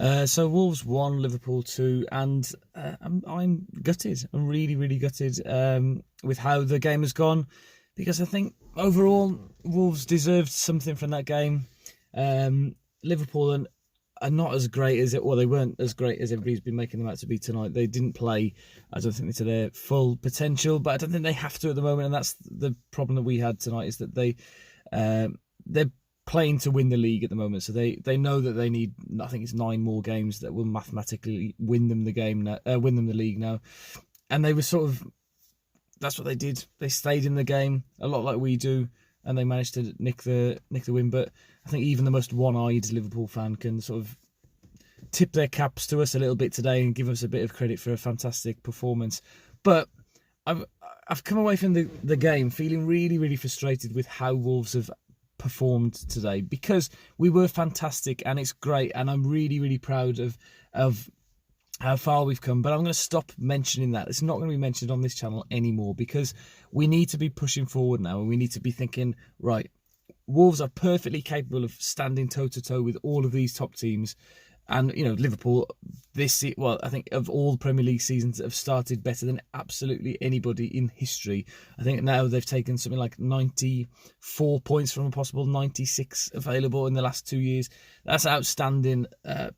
So Wolves 1, Liverpool 2, and I'm gutted. I'm really, really gutted with how the game has gone, because I think overall Wolves deserved something from that game. Liverpool are not as great as it. Well, they weren't as great as everybody's been making them out to be tonight. They didn't play, I don't think, to their full potential, but I don't think they have to at the moment, and that's the problem that we had tonight, is that they're playing to win the league at the moment, so they know that they need, I think it's 9 more games that will mathematically win them the game now, win them the league now, and they were sort of, that's what they did. They stayed in the game a lot like we do, and they managed to nick the win. But I think even the most one-eyed Liverpool fan can sort of tip their caps to us a little bit today and give us a bit of credit for a fantastic performance. But I've come away from the game feeling really, really frustrated with how Wolves have performed today, because we were fantastic and it's great, and I'm really, really proud of how far we've come. But I'm going to stop mentioning that. It's not going to be mentioned on this channel anymore, because we need to be pushing forward now, and we need to be thinking, right, Wolves are perfectly capable of standing toe to toe with all of these top teams. And, you know, Liverpool, I think of all Premier League seasons have started better than absolutely anybody in history. I think now they've taken something like 94 points from a possible 96 available in the last 2 years. That's outstanding, but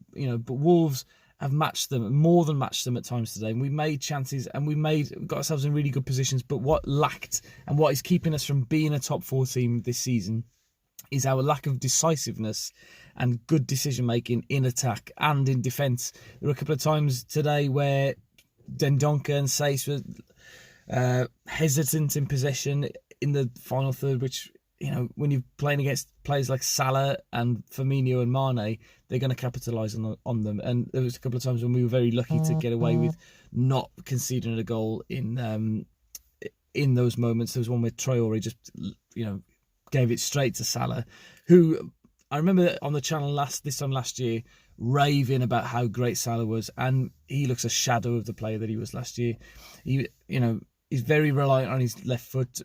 Wolves have matched them, more than matched them at times today. And we made chances, and we got ourselves in really good positions. But what lacked, and what is keeping us from being a top 4 team this season, is our lack of decisiveness and good decision making in attack and in defence. There were a couple of times today where Dendoncker and Sace were hesitant in possession in the final third, which, you know, when you're playing against players like Salah and Firmino and Mane, they're going to capitalise on them. And there was a couple of times when we were very lucky to get away with not conceding a goal in those moments. There was one where Traore just, gave it straight to Salah, who I remember on the channel this time last year raving about how great Salah was, and he looks a shadow of the player that he was last year. He's very reliant on his left foot.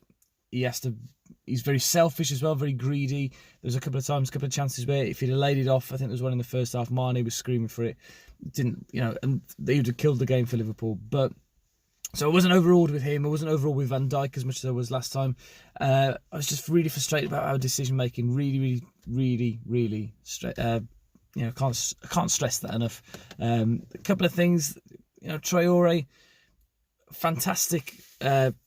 He's very selfish as well, very greedy. There was a couple of chances where if he'd have laid it off, I think there was one in the first half, Mane was screaming for it. And they would have killed the game for Liverpool. But so I wasn't overawed with him. I wasn't overawed with Van Dijk as much as I was last time. I was just really frustrated about our decision making. Really, really, really, really. Can't stress that enough. A couple of things. Traore, fantastic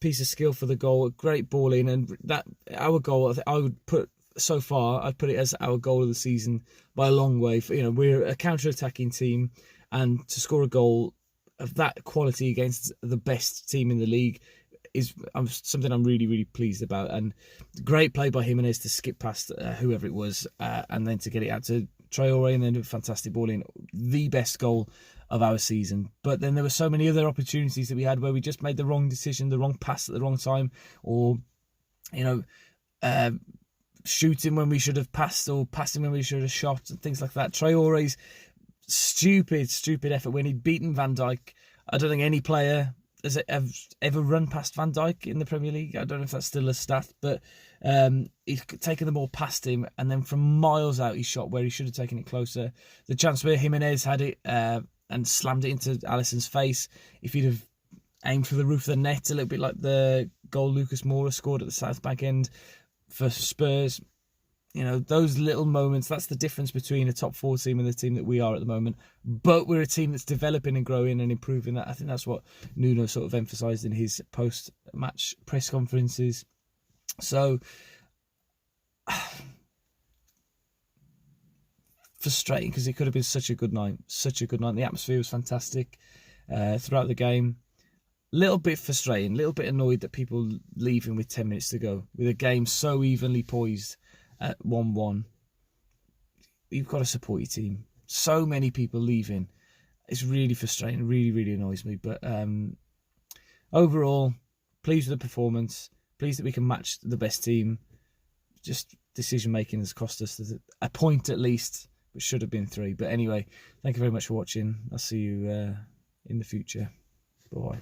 piece of skill for the goal. Great ball in, and that our goal. I would put so far. I'd put it as our goal of the season by a long way. We're a counter-attacking team, and to score a goal of that quality against the best team in the league is something I'm really, really pleased about. And great play by Jimenez to skip past whoever it was, and then to get it out to Traore, and then a fantastic ball in. The best goal of our season. But then there were so many other opportunities that we had where we just made the wrong decision, the wrong pass at the wrong time, or shooting when we should have passed, or passing when we should have shot, and things like that. Traore's stupid effort when he'd beaten Van Dijk. I don't think any player has ever run past Van Dijk in the Premier League. I don't know if that's still a stat, but he's taken the ball past him, and then from miles out he shot where he should have taken it closer. The chance where Jimenez had it and slammed it into Alisson's face, if he'd have aimed for the roof of the net, a little bit like the goal Lucas Moura scored at the South Bank end for Spurs. Those little moments, that's the difference between a top 4 team and the team that we are at the moment. But we're a team that's developing and growing and improving. That I think that's what Nuno sort of emphasised in his post-match press conferences. So, frustrating, because it could have been such a good night. The atmosphere was fantastic throughout the game. Little bit frustrating, little bit annoyed that people leaving with 10 minutes to go, with a game so evenly poised at 1-1. You've got to support your team. So many people leaving. It's really frustrating. Really, really annoys me. But overall, pleased with the performance. Pleased that we can match the best team. Just decision making has cost us a point at least, which should have been 3. But anyway, thank you very much for watching. I'll see you in the future. Bye.